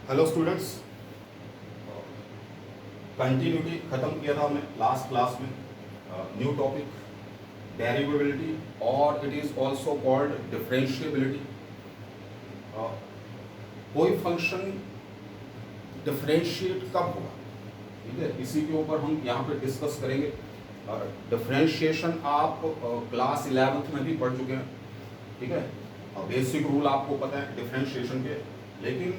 Hello students, continuity खत्म किया था हमने लास्ट क्लास में। न्यू टॉपिक डेरिवेबिलिटी और it is also called differentiability. कोई फंक्शन डिफरेंशिएट कब होगा, ठीक है, इसी के ऊपर हम यहाँ पे डिस्कस करेंगे। डिफरेंशिएशन आप क्लास 11th में भी पढ़ चुके हैं, ठीक है। बेसिक रूल आपको पता है डिफरेंशिएशन के, लेकिन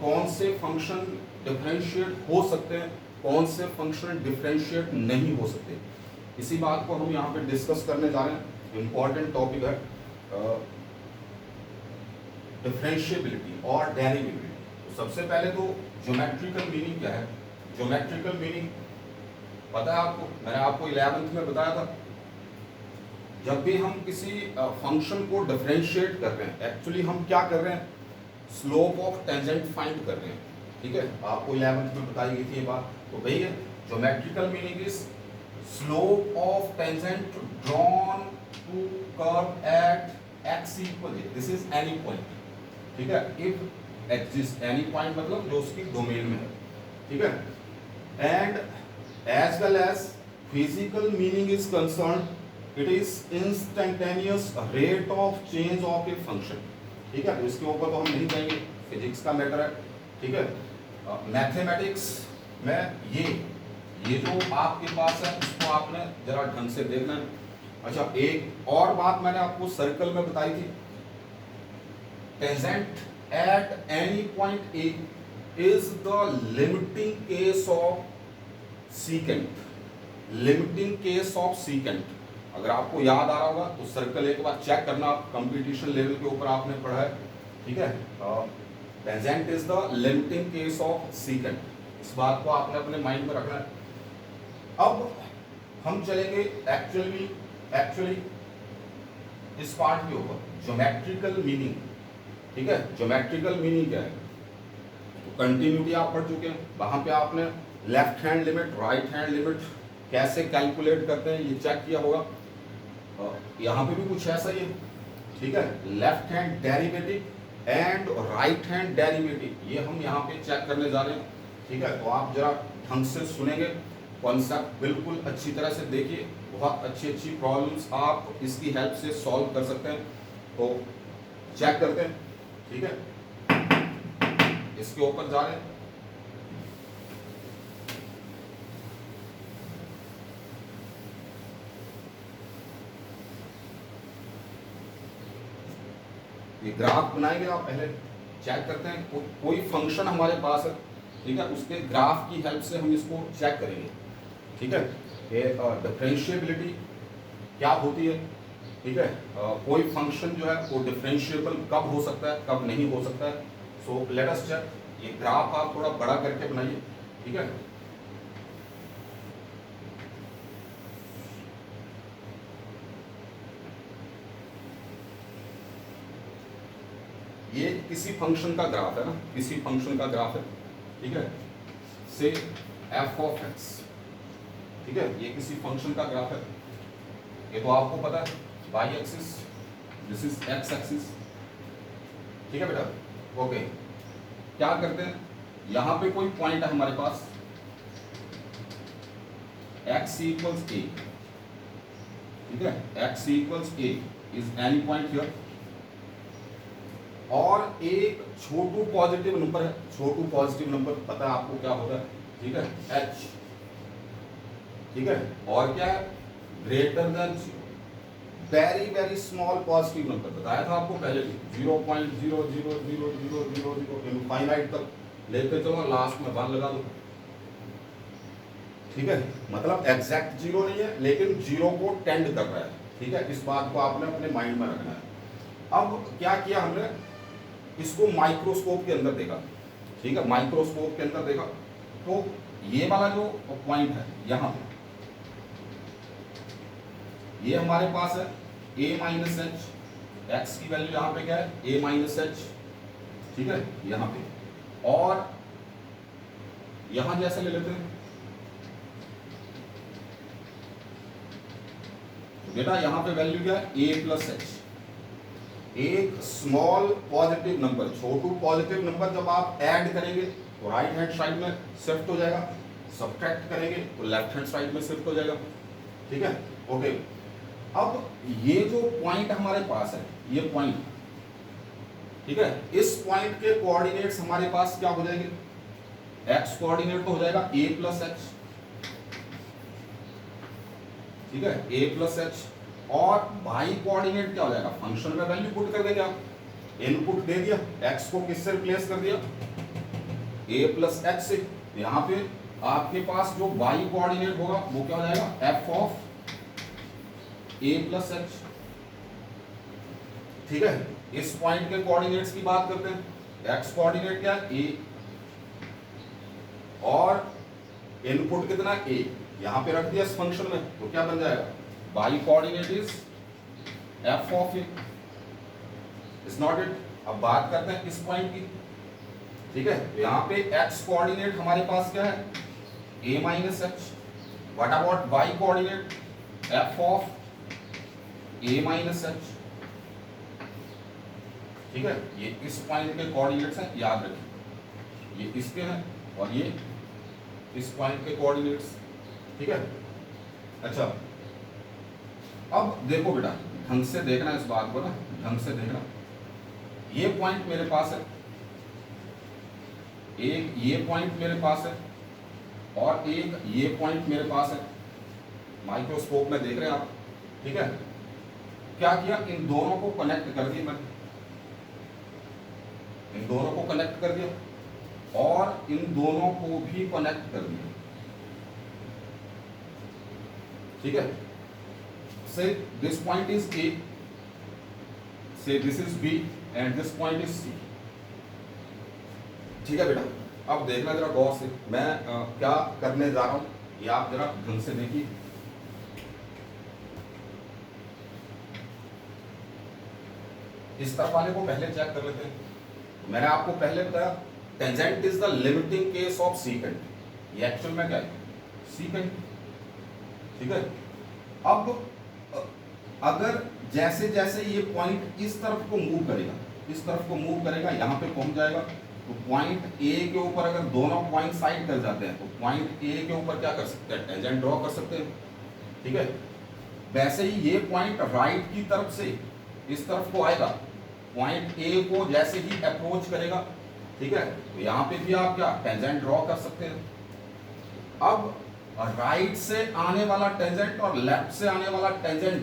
कौन से फंक्शन डिफरेंशिएट हो सकते हैं, कौन से फंक्शन डिफरेंशिएट नहीं हो सकते, इसी बात को हम यहाँ पे डिस्कस करने जा रहे हैं। इम्पॉर्टेंट टॉपिक है डिफरेंशिएबिलिटी और डेरिवेबिलिटी। तो सबसे पहले तो ज्योमेट्रिकल मीनिंग क्या है। ज्योमेट्रिकल मीनिंग पता है आपको, मैंने आपको 11th में बताया था। जब भी हम किसी फंक्शन को डिफरेंशिएट कर रहे हैं, एक्चुअली हम क्या कर रहे हैं, स्लोप ऑफ टेंजेंट फाइंड कर रहे हैं, ठीक है। आपको 11th में बताई गई थी ये बात। तो भैया geometrical meaning is slope of tangent drawn to curve at X equal, this is any point, ठीक है। इफ एग्जिस्ट एनी पॉइंट मतलब जो उसकी डोमेन में है, ठीक है। And as well as physical meaning is concern, it is instantaneous rate of change of a function, ठीक है। तो इसके ऊपर तो हम नहीं जाएंगे, फिजिक्स का मैटर है, ठीक है। मैथमेटिक्स में ये जो आपके पास है इसको आपने जरा ढंग से देखना है। अच्छा, एक और बात मैंने आपको सर्कल में बताई थी, tangent at any point A is the limiting case of secant, limiting case of secant. अगर आपको याद आ रहा होगा तो सर्कल एक बार चेक करना, कंपटीशन लेवल के ऊपर आपने पढ़ा है, ठीक है। Tangent is the limiting case of secant, इस बात को आपने अपने माइंड में रखना है। अब हम चलेंगे एक्चुअली इस पार्ट के ऊपर, ज्योमेट्रिकल मीनिंग, ठीक है। ज्योमेट्रिकल मीनिंग क्या है, तो कंटिन्यूटी आप पढ़ चुके हैं, वहां पे आपने left hand limit right hand limit कैसे कैलकुलेट करते हैं ये चेक किया होगा। यहाँ पे भी कुछ ऐसा ही है, ठीक है। Left hand derivative and right hand derivative, ये हम यहाँ पे चेक करने जा रहे हैं, ठीक है। तो आप जरा ढंग से सुनेंगे, कॉन्सेप्ट बिल्कुल अच्छी तरह से देखिए, बहुत अच्छी प्रॉब्लम्स आप इसकी हेल्प से सॉल्व कर सकते हैं। तो चेक करते हैं, ठीक है, इसके ऊपर जा रहे हैं। ये ग्राफ बनाएंगे आप, पहले चेक करते हैं कोई फंक्शन हमारे पास है, ठीक है, उसके ग्राफ की हेल्प से हम इसको चेक करेंगे, ठीक है। ये डिफरेंशिएबिलिटी क्या होती है, ठीक है। कोई फंक्शन जो है वो डिफरेंशिएबल कब हो सकता है, कब नहीं हो सकता है। So let us check. ये ग्राफ आप थोड़ा बड़ा करके बनाइए, ठीक है। ये किसी फंक्शन का ग्राफ है ना, किसी फंक्शन का ग्राफ है, ठीक है, से एफ ऑफ एक्स, ठीक है। ये किसी फंक्शन का ग्राफ है, ये तो आपको पता है, Y axis, this is X axis, ठीक है बेटा। ओके, क्या करते हैं, यहां पे कोई पॉइंट है हमारे पास एक्स इक्वल्स ए, ठीक है, x equals a is any point here, और एक छोटू पॉजिटिव नंबर है, छोटू पॉजिटिव नंबर पता है आपको क्या होता है, ठीक है, एच, ठीक है। और क्या है, greater than very very small positive number, बताया था आपको पहले भी, 0.00000 इनफाइनाइट तक लेते चलो, लास्ट में 1 लगा दो, ठीक है। मतलब एग्जैक्ट जीरो नहीं है, लेकिन जीरो को टेंड कर रहा है, ठीक है। इस बात को आपने अपने माइंड में रखना है। अब क्या किया हमने, इसको माइक्रोस्कोप के अंदर देखा, ठीक है, माइक्रोस्कोप के अंदर देखा, तो ये वाला जो पॉइंट है यहाँ पे, ये हमारे पास है a माइनस एच, एक्स की वैल्यू यहाँ पे क्या है, a माइनस एच, ठीक है, यहाँ पे। और यहां जैसे ले लेते हैं, बेटा यहाँ पे वैल्यू क्या है, a प्लस एच, एक स्मॉल पॉजिटिव नंबर, छोटू पॉजिटिव नंबर जब आप ऐड करेंगे तो राइट हैंड साइड में शिफ्ट हो जाएगा, सब्ट्रैक्ट करेंगे तो लेफ्ट हैंड साइड में शिफ्ट हो जाएगा। ठीक है, ओके। अब ये जो पॉइंट हमारे पास है, ये पॉइंट, ठीक है, इस पॉइंट के कोऑर्डिनेट्स हमारे पास क्या हो जाएंगे? एक्स कोऑर्डिनेट तो हो जाएगा a प्लस एच, ठीक है, a प्लस एच, और वाई कोऑर्डिनेट क्या हो जाएगा? फंक्शन में वैल्यू पुट कर देंगे आप, इनपुट दे दिया, x को किससे रिप्लेस कर दिया? a प्लस एच से। यहां पे आपके पास जो y कोऑर्डिनेट होगा वो क्या हो जाएगा? f of a plus H. ठीक है, इस पॉइंट के कोऑर्डिनेट्स की बात करते हैं। x कोऑर्डिनेट क्या है? a, और इनपुट कितना? a, यहां पे रख दिया इस फंक्शन में, तो क्या बन जाएगा? y coordinate is f of a, is not it. अब बात करते हैं इस पॉइंट की। ठीक है, तो यहां पे x कोऑर्डिनेट हमारे पास क्या है? a minus H. What about y coordinate? f of a minus H. ठीक है, ये इस पॉइंट के कोऑर्डिनेट्स हैं, याद रखिए, ये इसके हैं और ये इस पॉइंट के कोऑर्डिनेट्स। ठीक है, अच्छा, अब देखो बेटा, ढंग से देखना इस बात को ना, ढंग से देखना। ये पॉइंट मेरे पास है, एक ये पॉइंट मेरे पास है, और एक ये पॉइंट मेरे पास है, माइक्रोस्कोप में देख रहे हैं आप। ठीक है, क्या किया? इन दोनों को कनेक्ट कर दिया मैंने, इन दोनों को कनेक्ट कर दिया और इन दोनों को भी कनेक्ट कर दिया। ठीक है, से दिस पॉइंट इज A, से this is B and this point is C। ठीक है बेटा, अब देखना जरा गौर से मैं क्या करने जा रहा हूं, ये आप जरा ढंग से देखिए। इस तरफ वाले को पहले चेक कर लेते हैं। मैंने आपको पहले बताया tangent is the limiting case of secant. ये एक्चुअल में क्या है? सीकेंट। ठीक है, अब अगर जैसे जैसे ये पॉइंट इस तरफ को मूव करेगा, इस तरफ को मूव करेगा, यहां पे पहुंच जाएगा, तो पॉइंट ए के ऊपर अगर दोनों पॉइंट साइड कर जाते हैं तो पॉइंट ए के ऊपर क्या कर सकते हैं? टेंजेंट ड्रॉ कर सकते हैं। ठीक है, वैसे ही ये पॉइंट राइट की तरफ से इस तरफ को आएगा, पॉइंट ए को जैसे ही अप्रोच करेगा, ठीक है, तो यहां पे भी आप क्या टेंजेंट ड्रॉ कर सकते हैं। अब राइट से आने वाला टेंजेंट और लेफ्ट से आने वाला टेंजेंट,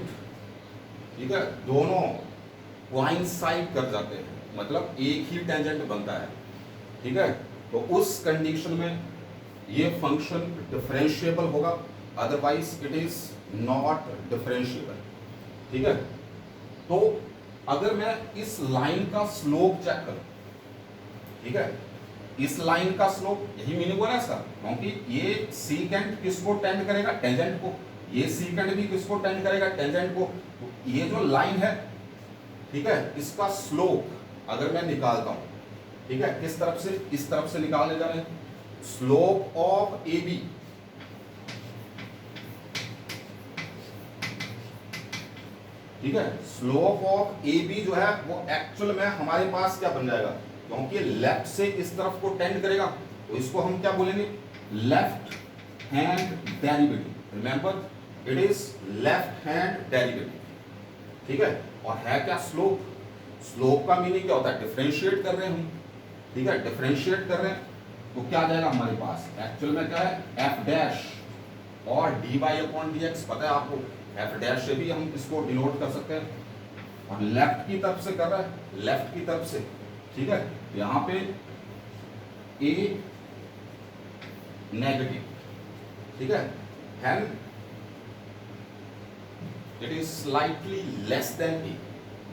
ठीक है, दोनों कोइंसाइड कर जाते हैं, मतलब एक ही टेंजेंट बनता है। ठीक है, तो उस कंडीशन में ये फंक्शन डिफरेंशिएबल होगा, otherwise it is not differentiable. ठीक है, तो अगर मैं इस लाइन का स्लोप चेक करूं, ठीक है, इस लाइन का स्लोप, यही मीनिंग हो रहा है इसका, क्योंकि ये सीकेंट किसको टेंड करेगा? टेंजेंट को। ये सीकेंट भी किसको टेंड करेगा? टेंजेंट को। तो ये जो लाइन है, ठीक है, इसका स्लोप अगर मैं निकालता हूं, ठीक है, किस तरफ से? इस तरफ से निकालने जा रहे हैं। स्लोप ऑफ ए बी, ठीक है, स्लोप ऑफ ए बी जो है वो एक्चुअल में हमारे पास क्या बन जाएगा? क्योंकि लेफ्ट से इस तरफ को टेंड करेगा, तो इसको हम क्या बोलेंगे? Left hand derivative. Remember, it is left hand derivative. ठीक है, और है क्या? स्लोप। स्लोप का मीनिंग क्या होता है? डिफरेंशिएट कर रहे हैं हम। ठीक है, डिफरेंशिएट कर रहे हैं, तो क्या आ जाएगा हमारे पास? एक्चुअल में क्या है? एफ डैश और D Y upon D X. पता है आपको, एफ डैश से भी हम इसको डिनोट कर सकते हैं, और लेफ्ट की तरफ से कर रहा है, लेफ्ट की तरफ से। ठीक है, यहां पे ए नेगेटिव, ठीक है, and it is slightly less than A.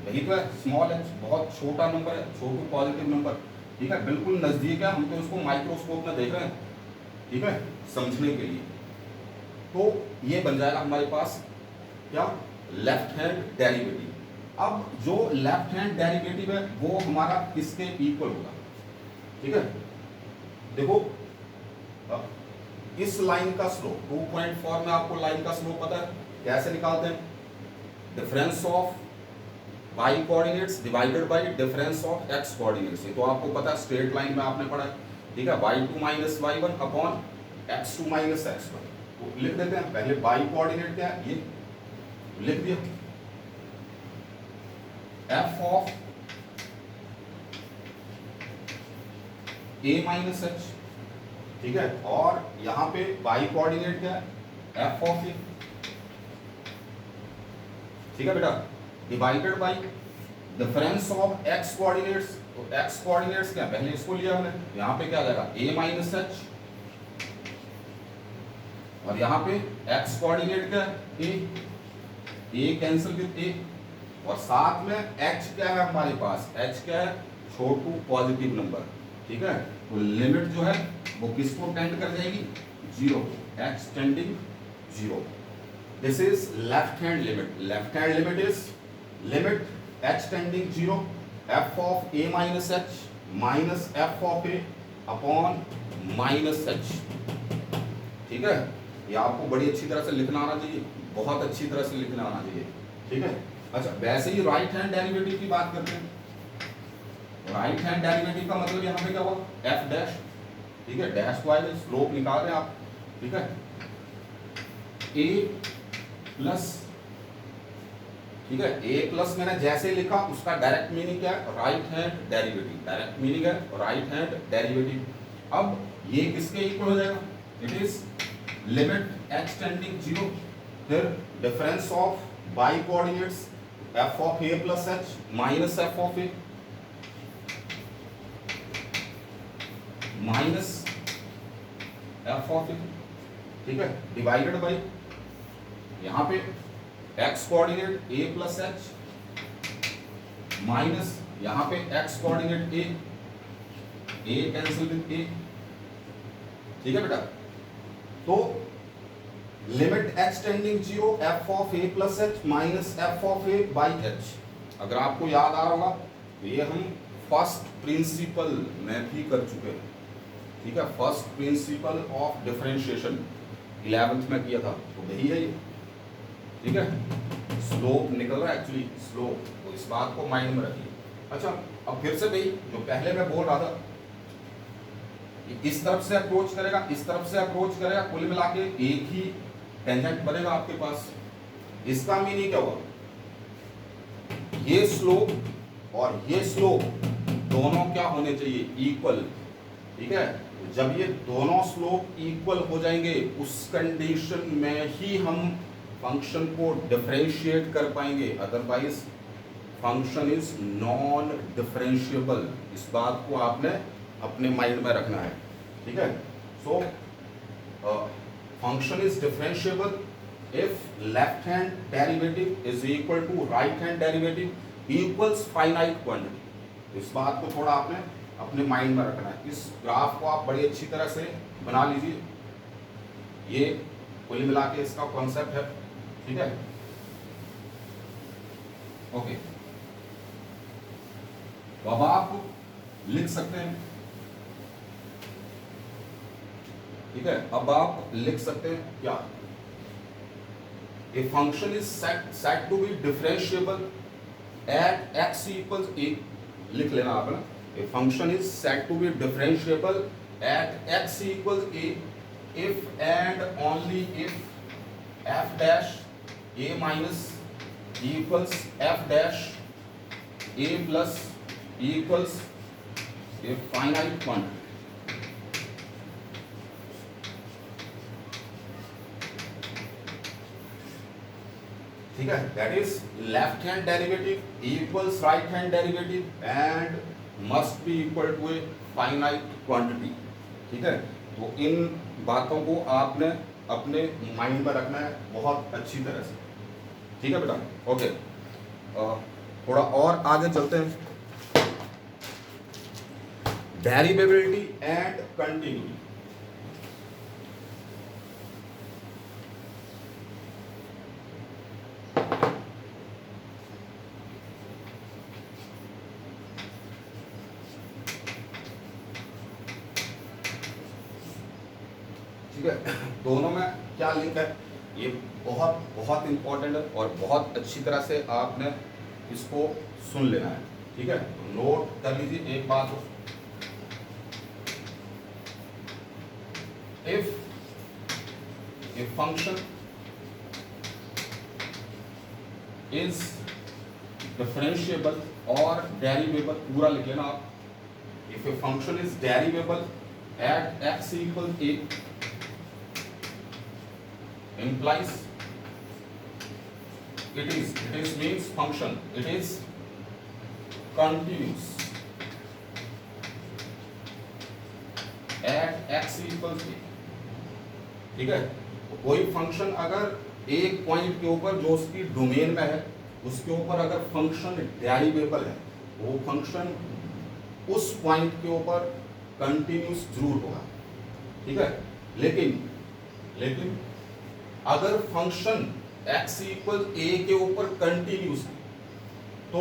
वही तो है, स्मॉल एच, बहुत छोटा नंबर है, छोटू पॉजिटिव नंबर। ठीक है, बिल्कुल नजदीक है, हम तो इसको माइक्रोस्कोप में देख रहे हैं। ठीक है, समझने के लिए। तो ये बन जाएगा हमारे पास क्या? Left hand derivative. अब जो लेफ्ट हैंड डेरिवेटिव है वो हमारा किसके इक्वल होगा? ठीक है, देखो इस लाइन का स्लोप 2.4 में आपको लाइन का स्लोप पता है, कैसे निकालते हैं? Difference of Y coordinates divided by difference of X coordinates. ये तो आपको पता है, स्ट्रेट लाइन में आपने पढ़ा है, ठीक है। y2 minus y1 upon x2 minus x1। तो लिख देते हैं पहले y कोऑर्डिनेट क्या है, ये लिख दिया, f of a minus h, ठीक है। और यहां पे y कोऑर्डिनेट क्या है, f ऑफ a, ठीक है बेटा, divided by difference of x coordinates. तो x कोऑर्डिनेट्स क्या, पहले इसको लिया हमने, यहां पे क्या आ जाएगा a माइनस h, और यहां पे x कोऑर्डिनेट क्या है, a कैंसिल विद a, और साथ में h क्या है हमारे पास, h क्या है, छोटू पॉजिटिव नंबर, ठीक है। तो लिमिट जो है वो किसको टेंड कर जाएगी, zero, x tending zero. This is left hand limit. Left hand limit is limit h tending zero, f of a minus h minus f of a upon minus h, ठीक है। ये आपको बड़ी अच्छी तरह से लिखना आना चाहिए, बहुत अच्छी तरह से लिखना आना चाहिए, ठीक है। अच्छा, वैसे ही राइट हैंड डेरिवेटिव की बात करते हैं। राइट हैंड डेरिवेटिव का मतलब यहाँ पे क्या हुआ, f डैश, ठीक है, डैश को आएगा, स्लोप निकाल रहे हैं आप, ठीक है, a प्लस, ठीक है, a प्लस मैंने जैसे लिखा उसका डायरेक्ट मीनिंग क्या है, right hand derivative, direct meaning है राइट हैंड डेरिवेटिव। अब ये किसके इक्वल हो जाएगा, it is limit h tending zero, फिर difference of y coordinates f of a plus h minus f of a minus f of a, ठीक है, divided by यहां पे x coordinate a plus h minus यहां पे x coordinate a cancel with a, ठीक है बेटा। तो limit h tending zero f of a plus h minus f of a by h। अगर आपको याद आ रहा होगा तो ये हम फर्स्ट प्रिंसिपल में भी कर चुके हैं, ठीक है, first principle of differentiation 11th में किया था, तो यही है ये, ठीक है। स्लोप निकल रहा है एक्चुअली, स्लोप, तो इस बात को माइंड में रखिए। अच्छा, अब फिर से भाई जो पहले मैं बोल रहा था, इस तरफ से अप्रोच करेगा, इस तरफ से अप्रोच करेगा, कुल मिला के एक ही टेंजेंट बनेगा आपके पास। इसका मीनिंग क्या हुआ, ये स्लोप और ये स्लोप दोनों क्या होने चाहिए, इक्वल, ठीक है। जब ये दोनों स्लोप इक्वल हो जाएंगे उस कंडीशन में ही हम फंक्शन को डिफरेंशिएट कर पाएंगे, otherwise function is non differentiable. इस बात को आपने अपने माइंड में रखना है, ठीक है। So function is differentiable if left hand derivative is equal to right hand derivative equals finite quantity. इस बात को थोड़ा आपने अपने माइंड में रखना है। इस ग्राफ को आप बड़ी अच्छी तरह से बना लीजिए, ये कुल मिला के इसका कॉन्सेप्ट है, ठीक है, ओके। तो अब आप लिख सकते हैं, ठीक है, अब आप लिख सकते हैं क्या, a function is set to be differentiable at x equals a, लिख लेना आप ना, a function is said to be differentiable at x equals a if and only if f dash a minus equals f dash a plus equals a finite quantity, ठीक है। That is left hand derivative equals right hand derivative and must be equal to a finite quantity, ठीक है। तो इन बातों को आपने अपने mind में रखना है बहुत अच्छी तरह से, ठीक है बेटा, ओके। थोड़ा और आगे चलते हैं, डेरिवेबिलिटी एंड कंटिन्यूटी। ठीक है, दोनों में क्या लिंक है, ये बहुत बहुत इंपॉर्टेंट है और बहुत अच्छी तरह से आपने इसको सुन लेना है, ठीक है। तो नोट कर लीजिए एक बात, if a function is differentiable और डेरिवेबल, पूरा लिख लेना आप। If a function is derivable at x equal a implies it is means function it is continuous at x equals a, ठीक है। कोई फंक्शन अगर एक पॉइंट के ऊपर जो उसकी डोमेन में है उसके ऊपर अगर फंक्शन डेरिवेबल है, वो फंक्शन उस पॉइंट के ऊपर कंटिन्यूस जरूर होगा, ठीक है। लेकिन अगर फंक्शन x इक्वल a के ऊपर कंटिन्यूस है तो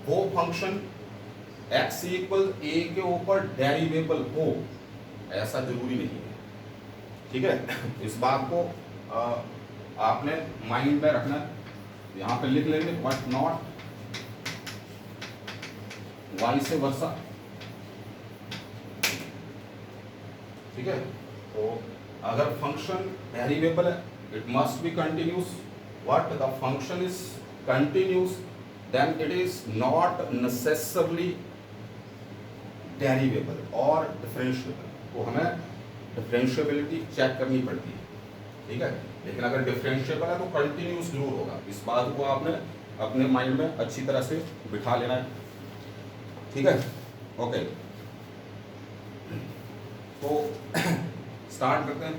वो फंक्शन x इक्वल a के ऊपर डेरिवेबल हो, ऐसा जरूरी नहीं है, ठीक है। इस बात को आपने माइंड में रखना है। यहाँ पे लिख लेंगे बट नॉट वाइस वर्सा, ठीक है। तो अगर फंक्शन डेरिवेबल है it must be continuous. What the function is continuous, then it is not necessarily derivable or differentiable. तो हमें डिफरेंशिएबिलिटी चेक करनी पड़ती है, ठीक है। लेकिन अगर डिफरेंशिएबल है तो कंटिन्यूस जरूर होगा। इस बात को आपने अपने माइंड में अच्छी तरह से बिठा लेना है, ठीक है। ओके, तो स्टार्ट करते हैं।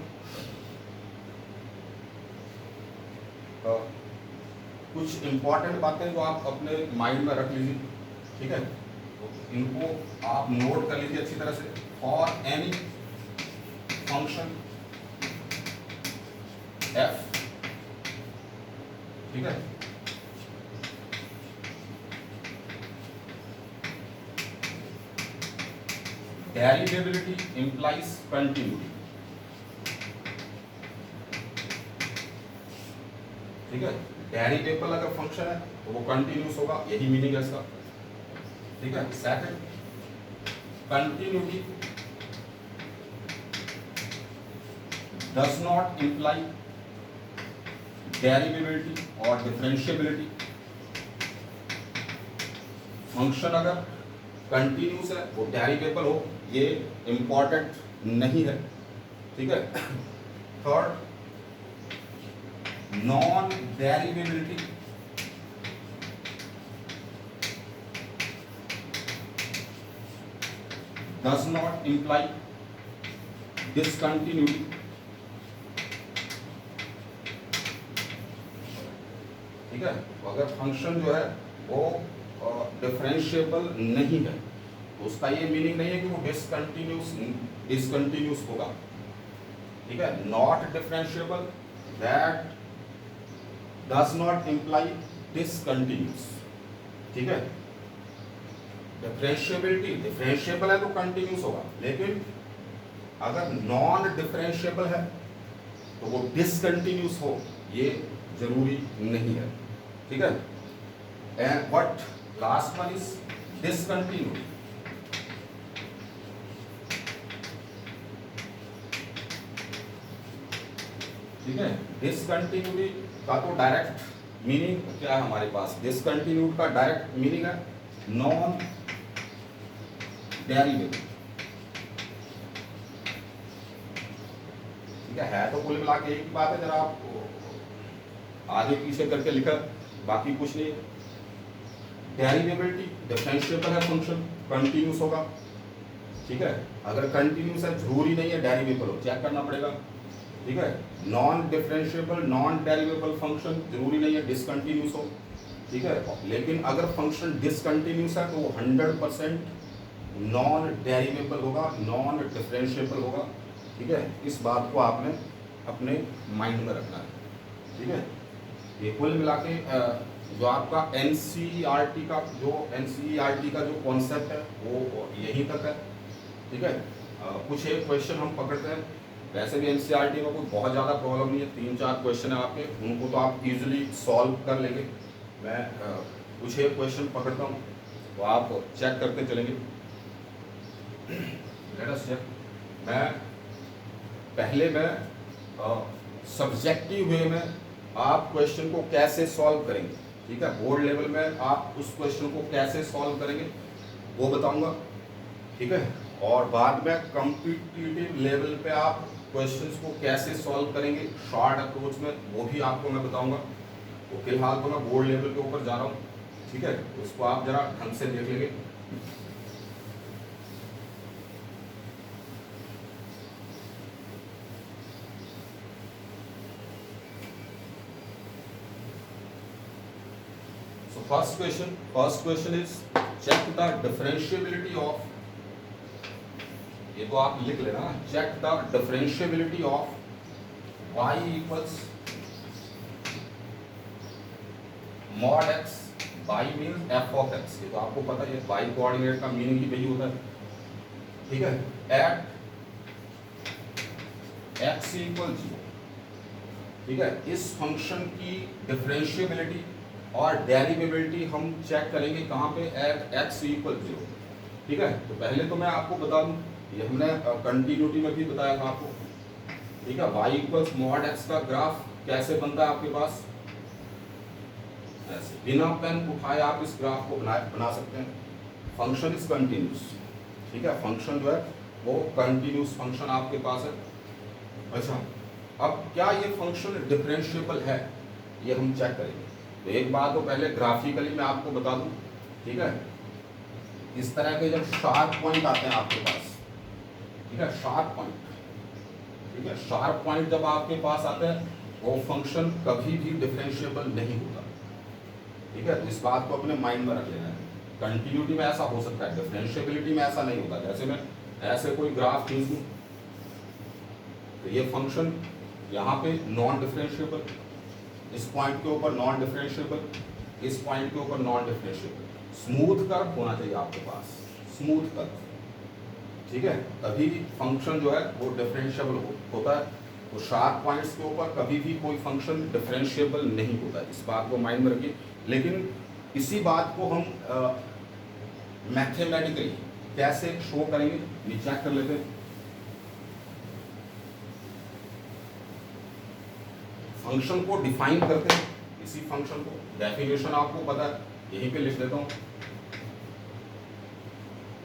कुछ इंपॉर्टेंट बातें जो आप अपने माइंड में रख लीजिए, ठीक है। तो इनको आप नोट कर लीजिए अच्छी तरह से। फॉर एनी फंक्शन f, ठीक है, डेरिवेबिलिटी इंप्लाइज कंटिन्यूटी, ठीक है। डेरिवेबल अगर फंक्शन है तो वो कंटिन्यूस होगा, यही मीनिंग है इसका, ठीक है। Second, continuity does not imply derivability और डिफरेंशिएबिलिटी। फंक्शन अगर कंटिन्यूस है, वो डेरिवेबल हो, ये इंपॉर्टेंट नहीं है, ठीक है। Third, non derivability does not imply discontinuity, ठीक है। तो अगर फंक्शन जो है वो डिफरेंशिएबल नहीं है तो उसका ये मीनिंग नहीं है कि वो डिसकंटिन्यूस होगा, ठीक है। Not differentiable, that does not imply discontinuous, ठीक है। डिफरेंशिएबल है तो कंटिन्यूस होगा, लेकिन अगर नॉन डिफरेंशिएबल है तो वो डिसकंटिन्यूस हो, ये जरूरी नहीं है, ठीक है। And what last one is discontinuity, ठीक है। डिसकंटिन्यूटी का तो डायरेक्ट मीनिंग क्या है हमारे पास? डिसकंटिन्यूड का डायरेक्ट मीनिंग है नॉन डेरिवेबल, ठीक है। तो कुल मिला के एक ही बात है, जरा आप आगे पीछे करके लिखा, बाकी कुछ नहीं है। डेरिवेबिलिटी, डिफरेंशिएबल है फंक्शन, कंटिन्यूस होगा, ठीक है। अगर कंटिन्यूस है जरूरी नहीं है डेरिवेबल हो, चेक करना पड़ेगा, ठीक है। नॉन डिफरेंशिएबल, नॉन डेरिवेबल फंक्शन जरूरी नहीं है डिसकंटिन्यूस हो, ठीक है। लेकिन अगर फंक्शन डिसकंटिन्यूस है तो वो 100% नॉन डेरिवेबल होगा, नॉन डिफरेंशिएबल होगा, ठीक है। इस बात को आपने अपने माइंड में रखना है, ठीक है। ये कुल मिला के जो आपका एनसीईआरटी का जो कॉन्सेप्ट है वो यहीं तक है, ठीक है। कुछ एक क्वेश्चन हम पकड़ते हैं। वैसे भी एनसीईआरटी में कोई बहुत ज़्यादा प्रॉब्लम नहीं है, 3-4 क्वेश्चन है आपके, उनको तो आप इजीली सॉल्व कर लेंगे। मैं कुछ एक क्वेश्चन पकड़ता हूँ तो आप चेक करते चलेंगे। Let us check. मैं सब्जेक्टिव वे में आप क्वेश्चन को कैसे सॉल्व करेंगे, ठीक है, बोर्ड लेवल में आप उस क्वेश्चन को कैसे सॉल्व करेंगे वो बताऊंगा, ठीक है, और बाद में कॉम्पिटिटिव लेवल पे आप क्वेश्चंस को कैसे सॉल्व करेंगे शॉर्ट अप्रोच में वो भी आपको मैं बताऊंगा। तो फिलहाल तो मैं बोर्ड लेवल के ऊपर जा रहा हूँ, ठीक है, उसको आप जरा ढंग से देख लेंगे। So first question is check the differentiability of, ये तो आप लिख लेना, check the differentiability of y equals mod x, y means f of x, ये तो आपको पता है, y कोऑर्डिनेट का मीनिंग ही वही होता है, ठीक है, at x equal 0, ठीक है। इस फंक्शन की डिफरेंशिएबिलिटी और डेरिवेबिलिटी हम चेक करेंगे कहाँ पे, एट x इक्वल 0, ठीक है। तो पहले तो मैं आपको बता दूं, ये हमने कंटिन्यूटी में भी बताया था आपको, ठीक है, y इक्वल्स मॉड x का ग्राफ कैसे बनता है आपके पास, ऐसे बिना पेन उठाए आप इस ग्राफ को बना सकते हैं। फंक्शन इज कंटिन्यूस, ठीक है, फंक्शन जो है वो कंटिन्यूस फंक्शन आपके पास है। अच्छा, अब क्या ये फंक्शन डिफरेंशिएबल है, ये हम चेक करेंगे। तो एक बात तो पहले ग्राफिकली मैं आपको बता दूं, ठीक है, इस तरह के जब शार्प पॉइंट आते हैं आपके पास, ठीक है, शार्प पॉइंट, ठीक है, शार्प पॉइंट जब आपके पास आते हैं वो फंक्शन कभी भी डिफरेंशिएबल नहीं होता, ठीक है। तो इस बात को अपने माइंड में रख लेना है। कंटिन्यूटी में ऐसा हो सकता है, डिफरेंशिएबिलिटी में ऐसा नहीं होता। जैसे मैं ऐसे कोई ग्राफ खींच दूं तो ये फंक्शन यहाँ पे नॉन डिफरेंशिएबल, इस पॉइंट के ऊपर नॉन डिफरेंशिएबल, इस पॉइंट के ऊपर नॉन डिफरेंशिएबल, स्मूथ कर्व होना चाहिए आपके पास, स्मूथ कर्व, ठीक है, तभी फंक्शन जो है वो डिफरेंशिएबल होता है। तो शार्प पॉइंट्स के ऊपर कभी भी कोई फंक्शन डिफरेंशिएबल नहीं होता, इस बात को माइंड में रखिए। लेकिन इसी बात को हम मैथमेटिकली कैसे शो करेंगे ये चेक कर लेते हैं। फंक्शन को डिफाइन करते हैं, इसी फंक्शन को डेफिनेशन आपको पता है, यहीं पे लिख देता हूं,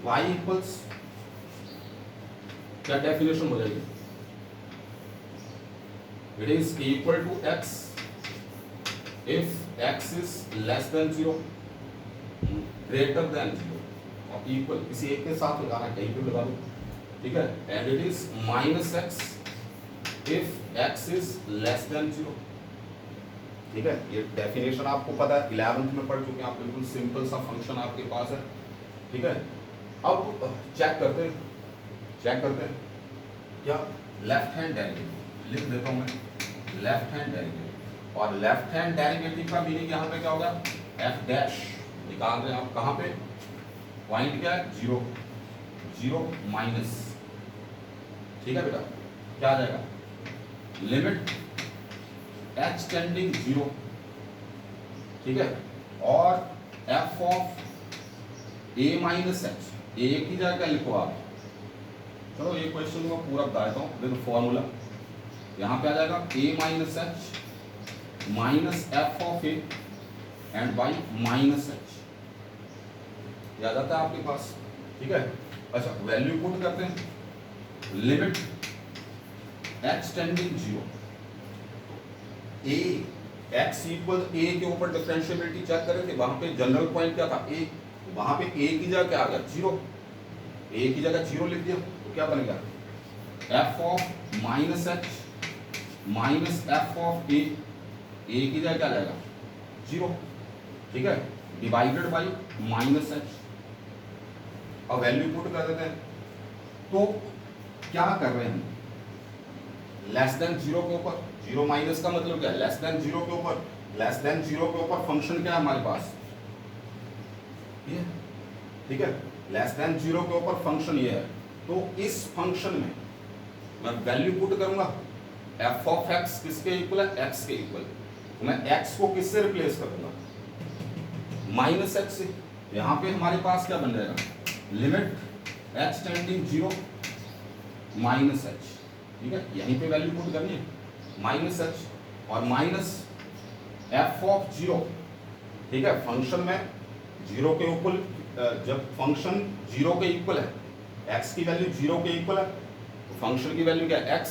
y इक्वल्स, क्या डेफिनेशन हो जाएगी, it is equal to x if x is less than 0, greater than 0, और इक्वल किसी एक के साथ लगाना, कहीं पे लगा दो, ठीक है, and it is minus x if x is less than 0, ठीक है। ये डेफिनेशन आपको पता है, 11th में पढ़ चुके हैं आप, बिल्कुल सिंपल सा फंक्शन आपके पास है, ठीक है। अब चेक करते हैं क्या, लेफ्ट हैंड डेरिवेटिव लिख देता हूं मैं, लेफ्ट हैंड डेरिवेटिव, और लेफ्ट हैंड डेरिवेटिव का मीनिंग यहाँ पे क्या होगा, f डैश निकाल रहे हैं आप, कहाँ पे, पॉइंट क्या है, 0 0 माइनस, ठीक है बेटा, क्या आ जाएगा, लिमिट h टेंडिंग 0, ठीक है, और f of a minus H, a की जगह क्या लिखो आप, चलो ये क्वेश्चन को पूरा बता देता हूँ, देखो फॉर्मूला यहाँ पे आ जाएगा a minus H minus F of a and y minus H, याद आता है आपके पास, ठीक है। अच्छा, वैल्यू पुट करते हैं, limit h tending 0, a x equal a के ऊपर डिफरेंशिएबिलिटी चेक करे थे, वहां पे जनरल पॉइंट क्या था, a, वहां पे a की जगह क्या आ गया, 0, a की जगह 0 लिख दिया, तो क्या बनेगा, f of minus H minus F of a, a की जगह क्या जाएगा, 0, ठीक है, डिवाइडेड बाई माइनस एच। अब वैल्यू पुट कर देते हैं, तो क्या कर रहे हैं, लेस देन 0 के ऊपर, 0 माइनस का मतलब क्या है, लेस देन 0 के ऊपर, लेस देन 0 के ऊपर फंक्शन क्या है हमारे पास, ये, ठीक है, लेस देन 0 के ऊपर फंक्शन ये है। तो इस फंक्शन में मैं वैल्यू पुट करूंगा, f ऑफ x किसके इक्वल है, x के इक्वल, तो मैं x को किससे रिप्लेस करूंगा, माइनस एच से, यहाँ पे हमारे पास क्या बन जाएगा, limit H tending 0 minus H, ठीक है, यहीं पे वैल्यू पुट करनी है, माइनस एच और माइनस एफ ऑफ 0, ठीक है, फंक्शन में 0 के इक्वल, जब फंक्शन 0 के इक्वल है, x की वैल्यू 0 के इक्वल है, तो फंक्शन की वैल्यू क्या है, x,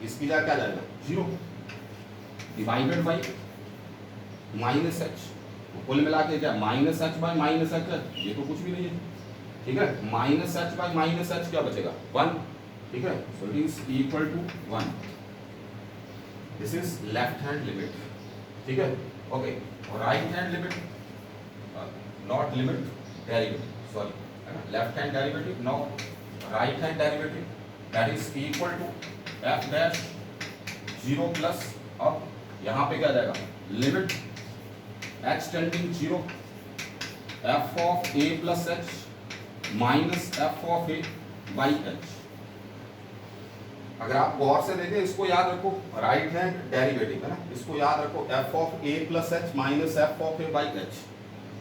इसकी जगह क्या जाएगा 0 डिवाइडेड बाई माइनस एच, तो कुल मिला के क्या minus H by minus H है, ये तो कुछ भी नहीं है, ठीक है, minus H by minus H क्या बचेगा 1, ठीक है, so it is equal to 1, this is left hand limit, ठीक है, ओके, और right hand limit, not limit, derivative, sorry, है ना, left hand derivative, no right hand derivative, that is equal to F dash 0 plus, अब यहाँ पे क्या जाएगा, limit H tending 0 F of A plus H minus F of A by H. अगर आप गौर से देखें, इसको याद रखो, राइट हैंड डेरिवेटिव है ना, इसको याद रखो, F of A plus H minus F of A by H,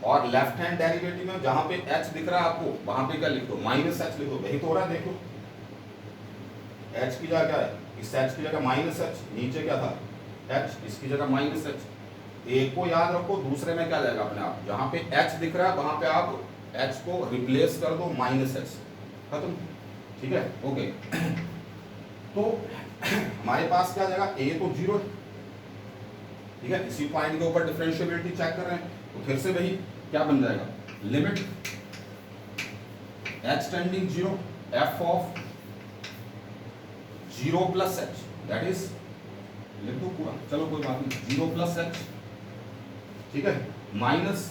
और लेफ्ट हैंड डेरिवेटिव में जहां पे एच दिख रहा है आपको, वहां पे क्या लिख दो, माइनस एच लिख दो, यही तो हो रहा है, देखो एच की जगह क्या है, इस एच की जगह माइनस एच, नीचे क्या था एच, इसकी जगह माइनस एच, एक को याद रखो, दूसरे में क्या जाएगा अपने आप, जहां पे एच दिख रहा है वहां पे आप एच को रिप्लेस कर दो माइनस एच, खत्म, ठीक है, ओके। तो हमारे पास क्या जाएगा, ए तो 0 है, ठीक है, इसी पॉइंट के ऊपर डिफरेंशिएबिलिटी चेक कर रहे हैं, तो फिर से वही क्या बन जाएगा, limit H tending 0 F of 0 plus H, that is, लिख दो पूरा, चलो कोई बात नहीं, 0 प्लस एच, ठीक है, minus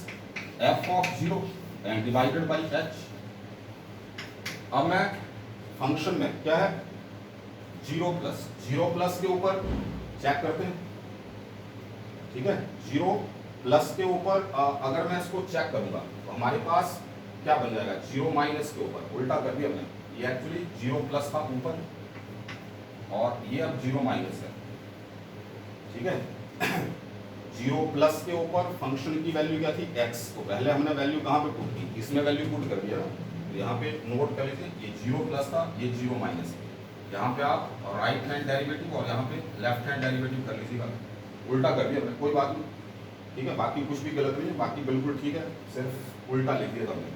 F of 0 and divided by H. अब मैं फंक्शन में क्या है 0 प्लस के ऊपर चेक करते हैं, ठीक है, 0 प्लस के ऊपर अगर मैं इसको चेक करूंगा तो हमारे पास क्या बन जाएगा, 0 माइनस के ऊपर, उल्टा कर दिया हमने, ये एक्चुअली 0 प्लस था ऊपर और ये अब 0 माइनस है, ठीक है। 0 प्लस के ऊपर फंक्शन की वैल्यू क्या थी x, तो पहले हमने वैल्यू कहाँ पे पुट की, इसमें वैल्यू पुट कर दिया, तो यहाँ पे नोट कर लेते, ये 0 प्लस था, ये 0 माइनस है, यहाँ पे आप राइट हैंड डेरिवेटिव और यहाँ पे लेफ्ट हैंड डेरिवेटिव कर लीजिएगा, उल्टा कर दिया हमने, कोई बात नहीं, ठीक है, बाकी कुछ भी गलत नहीं है, बाकी बिल्कुल ठीक है, सिर्फ उल्टा लिख दिया हमने,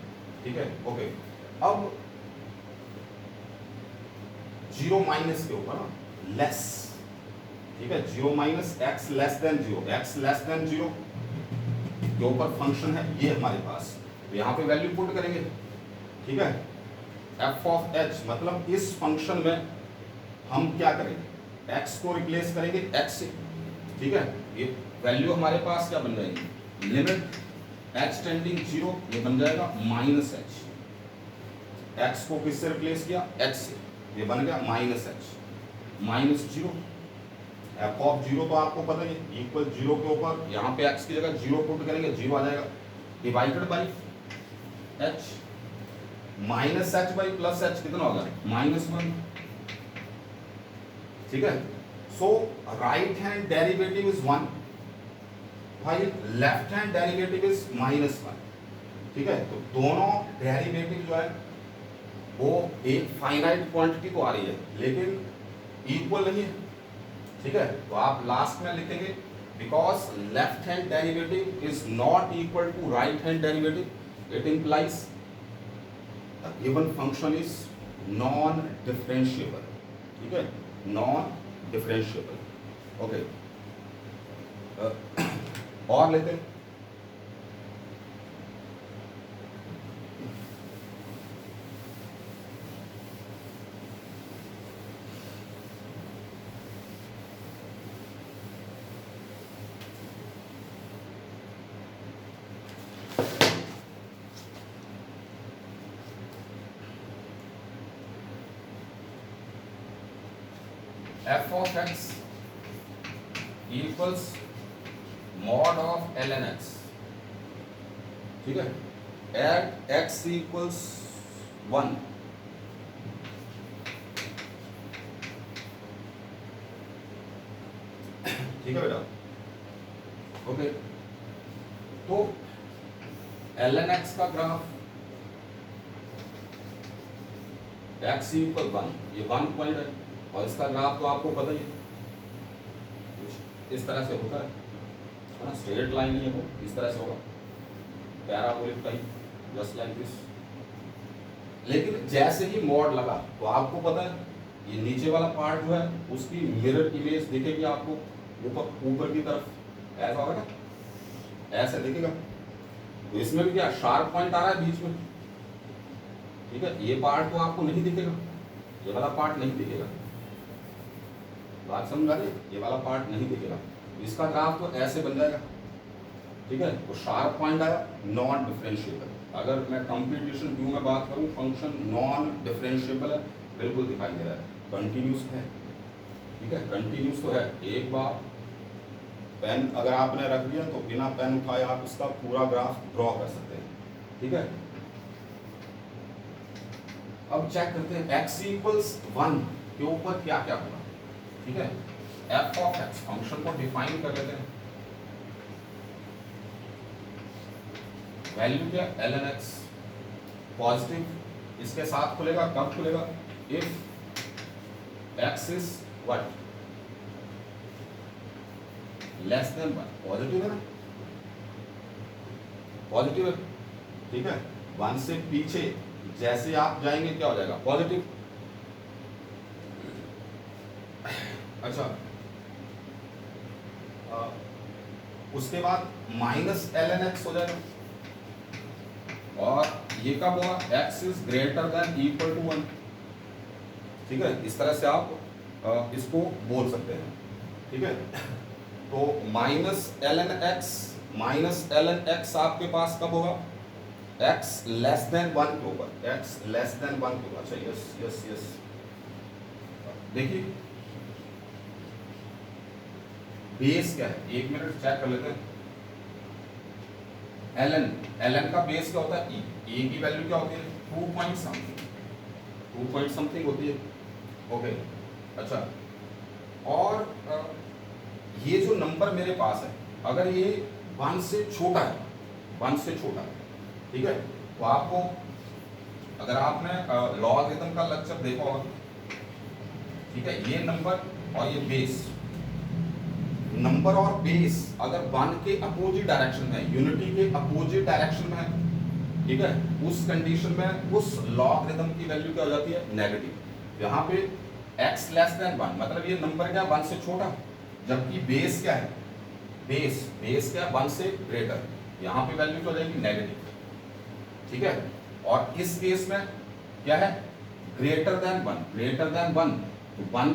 ठीक है, ओके। अब 0 माइनस के ऊपर लेस, ठीक है, 0 minus x less than 0, x less than 0 के ऊपर फंक्शन है ये हमारे पास, तो यहाँ पे वैल्यू पुट करेंगे, ठीक है, एफ ऑफ एच, मतलब इस फंक्शन में हम क्या करेंगे, एक्स को रिप्लेस करेंगे एच से, ठीक है, ये वैल्यू हमारे पास क्या बन जाएगी, लिमिट एच टेंडिंग 0, ये बन जाएगा माइनस एच, एक्स को किससे रिप्लेस किया, एच से, ये बन गया minus H minus 0, F of 0 तो आपको पता है इक्वल 0 के ऊपर, यहाँ पे एक्स की जगह 0 पुट करेंगे, 0 आ जाएगा, divided by H, minus H by plus H कितना होगा, -1, ठीक है। सो राइट हैंड डेरिवेटिव इज 1, भाई लेफ्ट हैंड डेरिवेटिव इज -1, ठीक है, तो दोनों डेरिवेटिव जो है वो एक फाइनाइट क्वांटिटी को आ रही है लेकिन इक्वल नहीं है, ठीक है, तो आप लास्ट में लिखेंगे because left hand derivative is not equal to right hand derivative, it implies the given function is non differentiable, ठीक है, नॉन डिफरेंशिएबल, ओके। और लेते हैं, f of x equals mod of ln x, ठीक है, at x equals 1, ठीक है बेटा, ओके। तो ln x का ग्राफ x इक्वल 1, ये 1 पॉइंट है और इसका ग्राफ तो आपको पता ही है, इस तरह से होता है ना, स्ट्रेट लाइन ही है वो, इस तरह से होगा, parabolic type, just like this. लेकिन जैसे ही मोड लगा तो आपको पता है ये नीचे वाला पार्ट जो है उसकी मिरर इमेज दिखेगी आपको ऊपर ऊपर की तरफ, ऐसा होगा ना, ऐसे दिखेगा। तो इसमें भी क्या शार्प पॉइंट आ रहा है बीच में, ठीक है, ये पार्ट तो आपको नहीं दिखेगा, ये वाला पार्ट नहीं दिखेगा, बात समझ आ रही है, ये वाला पार्ट नहीं दिखेगा, इसका ग्राफ तो ऐसे बन जाएगा, ठीक है। तो शार्प पॉइंट आया, नॉन डिफरेंशिएबल। अगर मैं कंप्यूटेशन व्यू में बात करूं, फंक्शन नॉन डिफरेंशिएबल है, बिल्कुल दिखाई दे रहा है, कंटिन्यूस है, ठीक है, कंटिन्यूस तो है। एक बार पेन अगर आपने रख दिया तो बिना पेन उठाए आप इसका पूरा ग्राफ ड्रॉ कर सकते हैं, ठीक है। अब चेक करते हैं x इक्वल्स 1 के ऊपर क्या क्या होगा, ठीक है। f ऑफ x फंक्शन को डिफाइन कर लेते हैं, वैल्यू क्या ln x पॉजिटिव, इसके साथ खुलेगा, कब खुलेगा, if x is what less than 1, positive है ना, पॉजिटिव है, ठीक है। 1 से पीछे जैसे आप जाएंगे क्या हो जाएगा, पॉजिटिव। अच्छा, उसके बाद माइनस ln x हो जाएगा, और ये कब होगा, x is greater than equal to 1, ठीक है। इस तरह से आप इसको बोल सकते हैं, ठीक है। तो माइनस ln x आपके पास कब होगा, x लेस देन 1 के ऊपर, x लेस देन 1 के ऊपर। अच्छा, यस यस यस, देखिए बेस क्या है, एक मिनट चेक कर लेते हैं। ln का बेस क्या होता है, e की वैल्यू क्या होती है, 2 पॉइंट समथिंग होती है, ओके। अच्छा, और ये जो नंबर मेरे पास है, अगर ये 1 से छोटा है, 1 से छोटा है, ठीक है, तो आपको, अगर आपने लॉगरिथम का लेक्चर देखा होगा, ठीक है, ये नंबर और ये बेस, नंबर और बेस अगर 1 के अपोजिट डायरेक्शन में, यूनिटी के अपोजिट डायरेक्शन में है, ठीक है, उस कंडीशन में उस लॉगरिथम की वैल्यू क्या हो जाती है, नेगेटिव। यहाँ पे x लेस देन 1 मतलब ये नंबर क्या, 1 से छोटा, जबकि बेस क्या है, बेस क्या है, 1 से ग्रेटर, यहाँ पे वैल्यू क्या हो जाएगी, नेगेटिव, ठीक है। और इस केस में क्या है, ग्रेटर देन 1, तो 1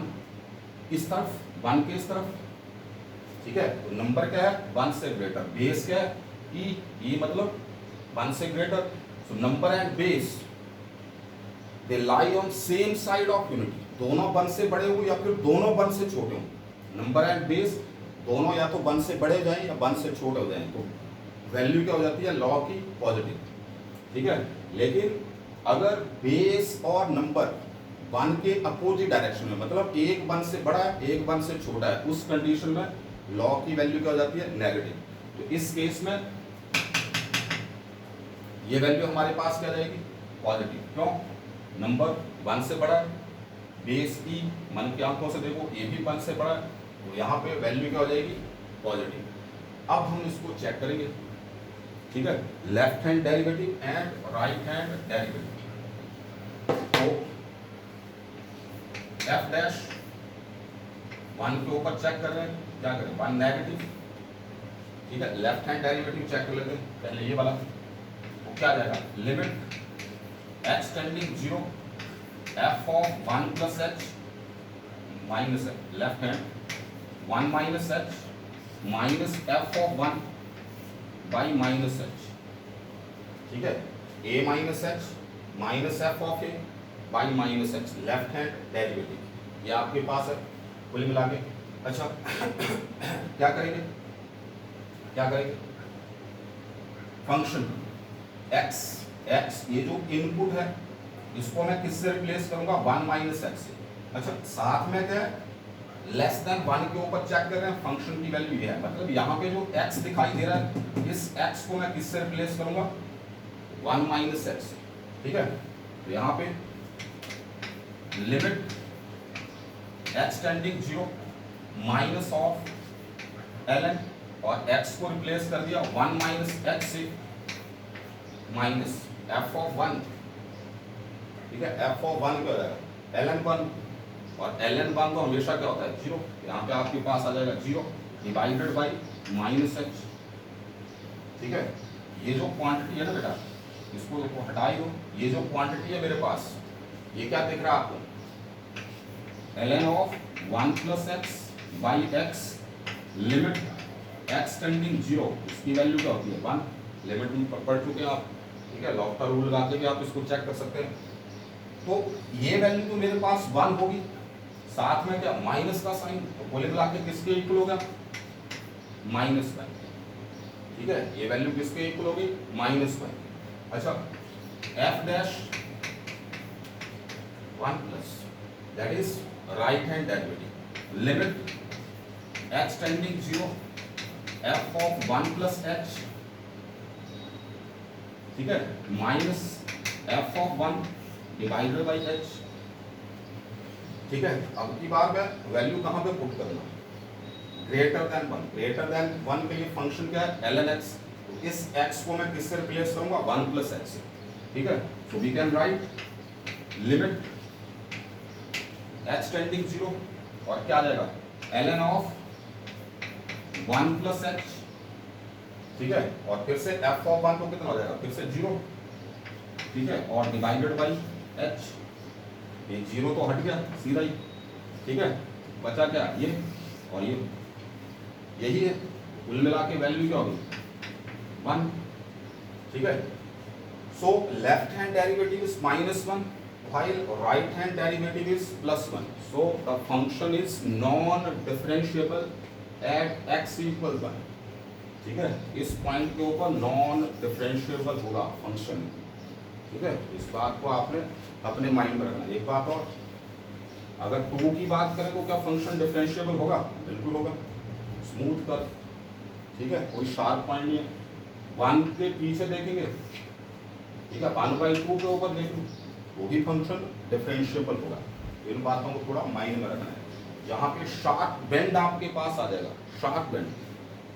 इस तरफ, 1 के इस तरफ, ठीक है। तो नंबर क्या है, 1 से ग्रेटर, बेस क्या है, e मतलब 1 से greater. So number and base they lie on same side of unity, दोनों 1 से बड़े हो या फिर दोनों 1 से छोटे हो, नंबर एंड बेस दोनों या तो 1 से बड़े हो जाएं या 1 से छोटे हो जाएं, तो वैल्यू क्या हो जाती है, लॉग की पॉजिटिव, ठीक है। लेकिन अगर बेस और नंबर 1 के अपोजिट डायरेक्शन में, मतलब एक 1 से बड़ा है, एक 1 से छोटा है, उस कंडीशन में लॉग की वैल्यू क्या हो जाती है, नेगेटिव। तो इस केस में ये वैल्यू हमारे पास क्या जाएगी, पॉजिटिव। क्यों, नंबर 1 से बड़ा है, बेस की मन की आंखों से देखो ये भी 1 से बड़ा है, तो यहाँ पे वैल्यू क्या हो जाएगी, पॉजिटिव। अब हम इसको चेक करेंगे, ठीक है, left hand derivative and right hand derivative. तो f डैश 1 के ऊपर चेक कर रहे हैं, क्या करें, 1 नेगेटिव, ठीक है। लेफ्ट हैंड डेरिवेटिव चेक कर लेते हैं, पहले ये वाला, तो क्या जाएगा, limit x tending 0 f of 1 plus h minus h, left hand 1 minus h minus f of 1 by minus h, ठीक है, a minus h minus f of a by minus h, left hand derivative ये आपके पास है कुल मिला के। अच्छा क्या करेंगे, फंक्शन x ये जो इनपुट है इसको मैं किससे रिप्लेस करूंगा, 1 माइनस x से। अच्छा, साथ में क्या है, लेस देन 1 के ऊपर चेक कर रहे हैं, फंक्शन की वैल्यू ये है, मतलब यहाँ पे जो x दिखाई दे रहा है, इस x को मैं किससे रिप्लेस करूंगा, 1 माइनस एक्स, ठीक है। तो यहाँ पे limit x tending 0 minus of ln, और x को रिप्लेस कर दिया 1 माइनस एक्स से माइनस f ऑफ 1, ठीक है। f ऑफ 1 क्या हो जाएगा ln 1, और ln 1 तो हमेशा क्या होता है 0, यहाँ पे आपके पास आ जाएगा 0 डिवाइडेड बाई माइनस एक्स, ठीक है। ये जो क्वांटिटी है ना बेटा, इसको तो हटा ही दो, ये जो क्वांटिटी है मेरे पास, ये क्या दिख रहा है आपको, ln of 1 plus x by x limit x tending 0, इसकी वैल्यू क्या होती है 1, लिमिट में पढ़ चुके हैं आप, ठीक है। लॉफ्टर रूल लगा के भी आप इसको चेक कर सकते हैं। तो ये वैल्यू तो मेरे पास 1 होगी, साथ में क्या माइनस का साइन, तो बोले मिला के किसके इक्वल होगा माइनस का, ठीक है। ये वैल्यू किसके इक्वल होगी माइनस का। अच्छा f dash 1 plus that is right hand derivative limit x tending 0 f of 1 plus h, ठीक है, minus f of 1 divided by h, ठीक है। अब की बार में वैल्यू कहां पे पुट करना, ग्रेटर देन 1, ग्रेटर देन 1 के लिए फंक्शन क्या है ln x, तो इस x को मैं किससे रिप्लेस करूंगा 1 प्लस x, ठीक है। So we can write limit x tending 0 और क्या आ जाएगा ln ऑफ 1 प्लस h, ठीक है, और फिर से f ऑफ 1 तो कितना हो जाएगा फिर से 0, ठीक है, और डिवाइडेड बाई h, ये 0 तो हट गया सीधा ही, ठीक है। बचा क्या ये और ये, यही है, कुल मिला के वैल्यू क्या होगी 1, ठीक है। So left hand derivative is -1 while right hand derivative is +1, so the function is non differentiable at x equal 1, ठीक है। इस पॉइंट के ऊपर नॉन डिफरेंशिएबल होगा फंक्शन, ठीक है। इस बात को आपने अपने माइंड में रखना। एक बात और, अगर 2 की बात करें तो क्या फंक्शन डिफरेंशिएबल होगा, बिल्कुल होगा, स्मूथ कर, ठीक है, कोई शार्प पॉइंट नहीं है। 1 के पीछे देखेंगे, ठीक है, 1/2 के ऊपर देखेंगे वो भी फंक्शन डिफरेंशिएबल होगा। इन बातों को थोड़ा माइंड में रखना है। जहाँ पे शार्प बेंड आपके पास आ जाएगा, शार्प बेंड,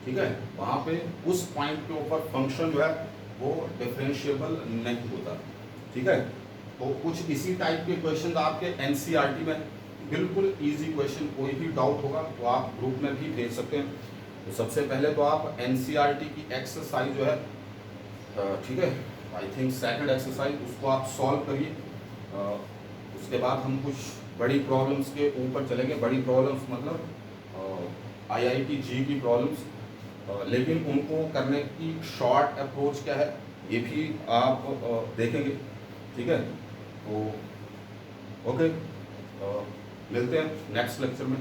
ठीक है, वहाँ पे उस पॉइंट के ऊपर फंक्शन जो है वो डिफरेंशिएबल नहीं होता, ठीक है। तो कुछ इसी टाइप के क्वेश्चन आपके एनसीईआरटी में, बिल्कुल इजी क्वेश्चन, कोई भी डाउट होगा तो आप ग्रुप में भी भेज सकते हैं। तो सबसे पहले तो आप एनसीईआरटी की एक्सरसाइज जो है, ठीक है, आई थिंक सेकंड एक्सरसाइज, उसको आप सॉल्व करिए। उसके बाद हम कुछ बड़ी प्रॉब्लम्स के ऊपर चलेंगे। बड़ी प्रॉब्लम्स मतलब आईआईटी जी की प्रॉब्लम्स, लेकिन उनको करने की शॉर्ट अप्रोच क्या है ये भी आप देखेंगे, ठीक है। तो ओके, मिलते हैं नेक्स्ट लेक्चर में।